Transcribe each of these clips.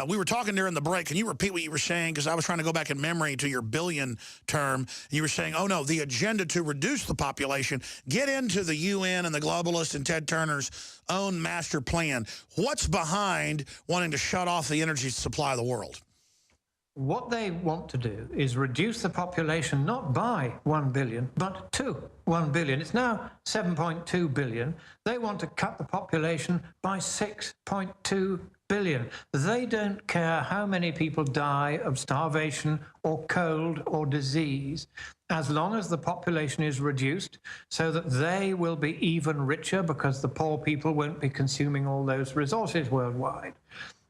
We were talking during the break. Can you repeat what you were saying? Because I was trying to go back in memory to your billion term. You were saying, oh, no, the agenda to reduce the population, get into the UN and the globalists and Ted Turner's own master plan. What's behind wanting to shut off the energy supply of the world? What they want to do is reduce the population not by 1 billion, but to 1 billion. It's now 7.2 billion. They want to cut the population by 6.2 billion. They don't care how many people die of starvation or cold or disease, as long as the population is reduced so that they will be even richer because the poor people won't be consuming all those resources worldwide.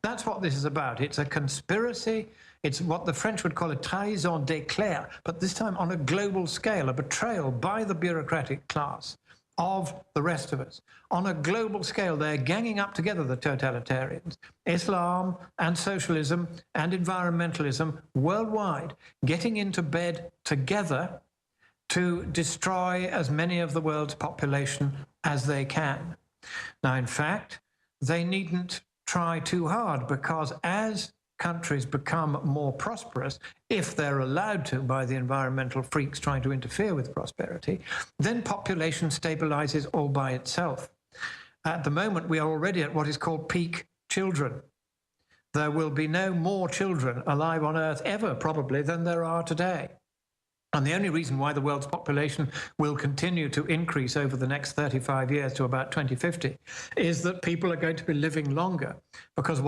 That's what this is about. It's a conspiracy. It's what the French would call a trahison d'éclair, but this time on a global scale, a betrayal by the bureaucratic class of the rest of us. On a global scale, they're ganging up together, the totalitarians, Islam and socialism and environmentalism worldwide, getting into bed together to destroy as many of the world's population as they can. Now, in fact, they needn't try too hard, because as countries become more prosperous, if they're allowed to by the environmental freaks trying to interfere with prosperity, then population stabilizes all by itself. At the moment, we are already at what is called peak children. There will be no more children alive on Earth ever, probably, than there are today. And the only reason why the world's population will continue to increase over the next 35 years to about 2050 is that people are going to be living longer. Because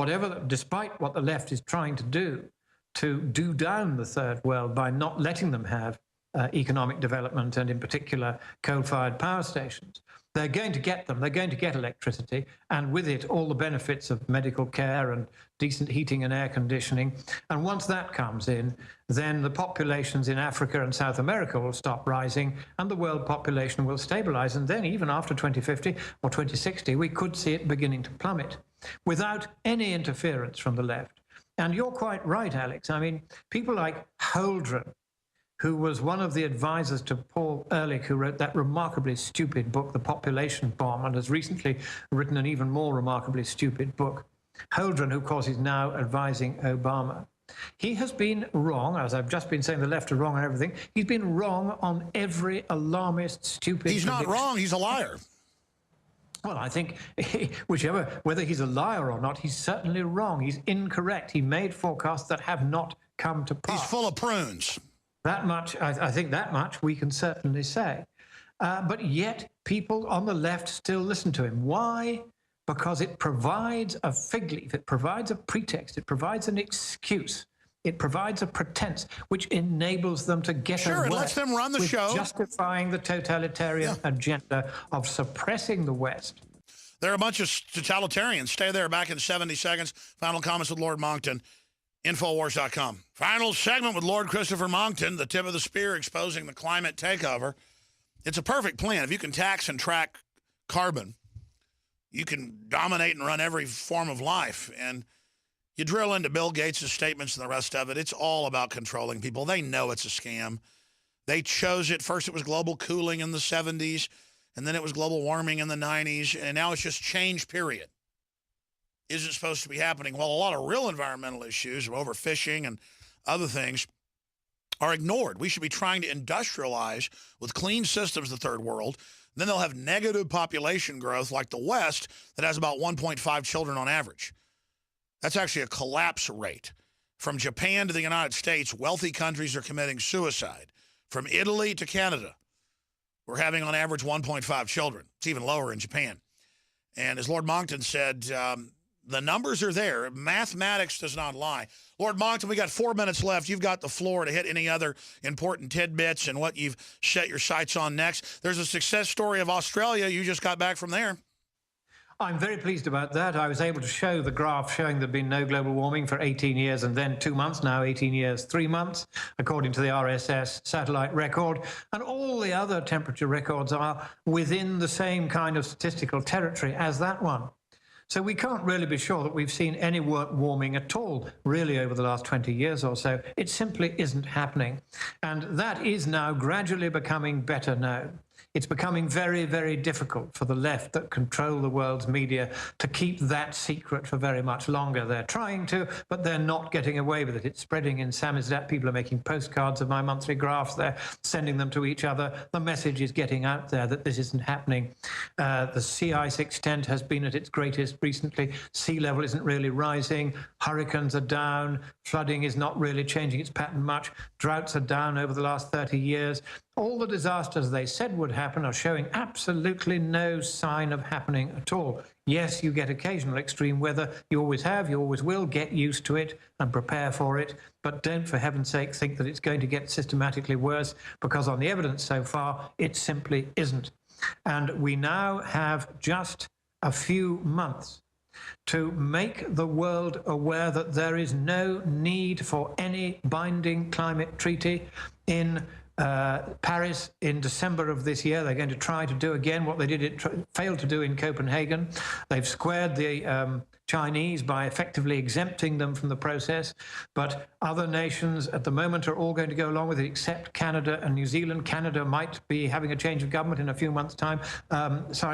despite what the left is trying to do down the third world by not letting them have economic development and in particular coal-fired power stations, they're going to get them. They're going to get electricity, and with it all the benefits of medical care and decent heating and air conditioning. And once that comes in, then the populations in Africa and South America will stop rising and the world population will stabilize. And then even after 2050 or 2060, we could see it beginning to plummet without any interference from the left. And you're quite right, Alex. I mean, people like Holdren, who was one of the advisors to Paul Ehrlich, who wrote that remarkably stupid book, The Population Bomb, and has recently written an even more remarkably stupid book. Holdren, who of course is now advising Obama. He has been wrong, as I've just been saying, the left are wrong on everything. He's been wrong on every alarmist, stupid... He's not wrong, he's a liar. Well, I think whether he's a liar or not, he's certainly wrong. He's incorrect. He made forecasts that have not come to pass. He's full of prunes. That much, I think that much we can certainly say. But yet people on the left still listen to him. Why? Because it provides a fig leaf, it provides a pretext, it provides an excuse, it provides a pretense which enables them to get away. Sure, it lets them run the show. Justifying the totalitarian agenda of suppressing the West. They're a bunch of totalitarians. Stay there, back in 70 seconds. Final comments with Lord Monkton. Infowars.com. Final segment with Lord Christopher Monkton, the tip of the spear exposing the climate takeover. It's a perfect plan. If you can tax and track carbon, you can dominate and run every form of life. And you drill into Bill Gates' statements and the rest of it, it's all about controlling people. They know it's a scam. They chose it. First it was global cooling in the 70s, and then it was global warming in the 90s, and now it's just change, period. Isn't supposed to be happening. Well, a lot of real environmental issues, overfishing and other things, are ignored. We should be trying to industrialize with clean systems, the third world. Then they'll have negative population growth like the West that has about 1.5 children on average. That's actually a collapse rate. From Japan to the United States, wealthy countries are committing suicide. From Italy to Canada, we're having on average 1.5 children. It's even lower in Japan. And as Lord Monkton said, the numbers are there. Mathematics does not lie. Lord Monkton, we got 4 minutes left. You've got the floor to hit any other important tidbits and what you've set your sights on next. There's a success story of Australia. You just got back from there. I'm very pleased about that. I was able to show the graph showing there'd been no global warming for 18 years and then 2 months, now 18 years, 3 months, according to the RSS satellite record. And all the other temperature records are within the same kind of statistical territory as that one. So we can't really be sure that we've seen any warming at all, really, over the last 20 years or so. It simply isn't happening. And that is now gradually becoming better known. It's becoming very, very difficult for the left that control the world's media to keep that secret for very much longer. They're trying to, but they're not getting away with it. It's spreading in Samizdat. People are making postcards of my monthly graphs. They're sending them to each other. The message is getting out there that this isn't happening. The sea ice extent has been at its greatest recently. Sea level isn't really rising. Hurricanes are down. Flooding is not really changing its pattern much. Droughts are down over the last 30 years. All the disasters they said would happen are showing absolutely no sign of happening at all. Yes, you get occasional extreme weather. You always have, you always will. Get used to it and prepare for it. But don't, for heaven's sake, think that it's going to get systematically worse, because on the evidence so far, it simply isn't. And we now have just a few months to make the world aware that there is no need for any binding climate treaty. In Paris in December of this year, they're going to try to do again what they failed to do in Copenhagen. They've squared the Chinese by effectively exempting them from the process, but other nations at the moment are all going to go along with it, except Canada and New Zealand. Canada might be having a change of government in a few months' time,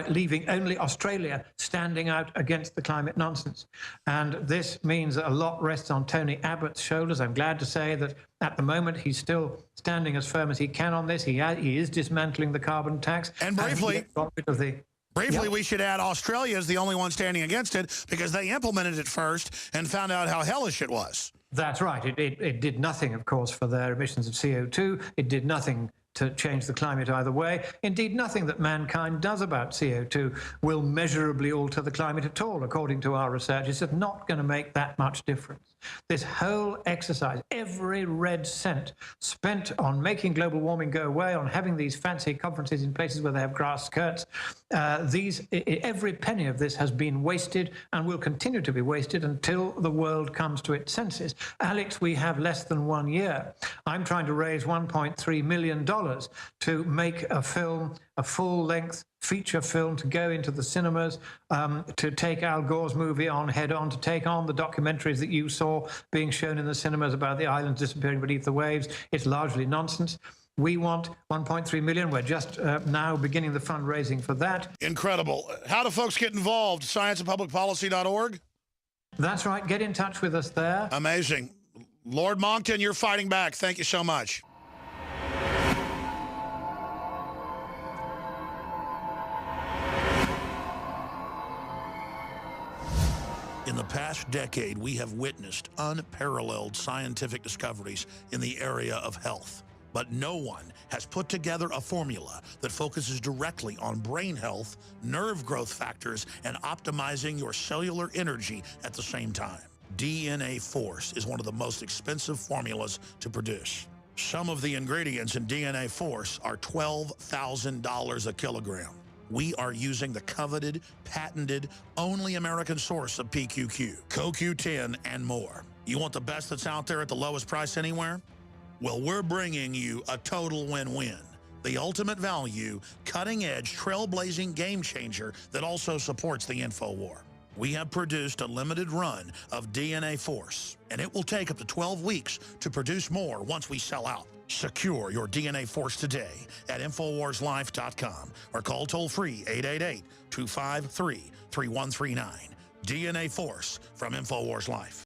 leaving only Australia standing out against the climate nonsense. And this means that a lot rests on Tony Abbott's shoulders. I'm glad to say that at the moment he's still standing as firm as he can on this. He is dismantling the carbon tax. And briefly, Yep. We should add Australia is the only one standing against it, because they implemented it first and found out how hellish it was. That's right. It did nothing, of course, for their emissions of CO2. It did nothing to change the climate either way. Indeed, nothing that mankind does about CO2 will measurably alter the climate at all, according to our research. It's just not going to make that much difference. This whole exercise, every red cent spent on making global warming go away, on having these fancy conferences in places where they have grass skirts, every penny of this has been wasted and will continue to be wasted until the world comes to its senses. Alex, we have less than 1 year. I'm trying to raise $1.3 million to make a film, a full-length feature film, to go into the cinemas, to take Al Gore's movie on head on, to take on the documentaries that you saw being shown in the cinemas about the islands disappearing beneath the waves. It's largely nonsense. We want 1.3 million. We're just now beginning the fundraising for that. Incredible. How do folks get involved? scienceandpublicpolicy.org? That's right. Get in touch with us there. Amazing. Lord Monckton, you're fighting back. Thank you so much. In the past decade, we have witnessed unparalleled scientific discoveries in the area of health. But no one has put together a formula that focuses directly on brain health, nerve growth factors, and optimizing your cellular energy at the same time. DNA Force is one of the most expensive formulas to produce. Some of the ingredients in DNA Force are $12,000 a kilogram. We are using the coveted, patented, only American source of PQQ, CoQ10, and more. You want the best that's out there at the lowest price anywhere? Well, we're bringing you a total win-win. The ultimate value, cutting-edge, trailblazing game changer that also supports the InfoWar. We have produced a limited run of DNA Force, and it will take up to 12 weeks to produce more once we sell out. Secure your DNA Force today at InfoWarsLife.com or call toll-free 888-253-3139. DNA Force from InfoWars Life.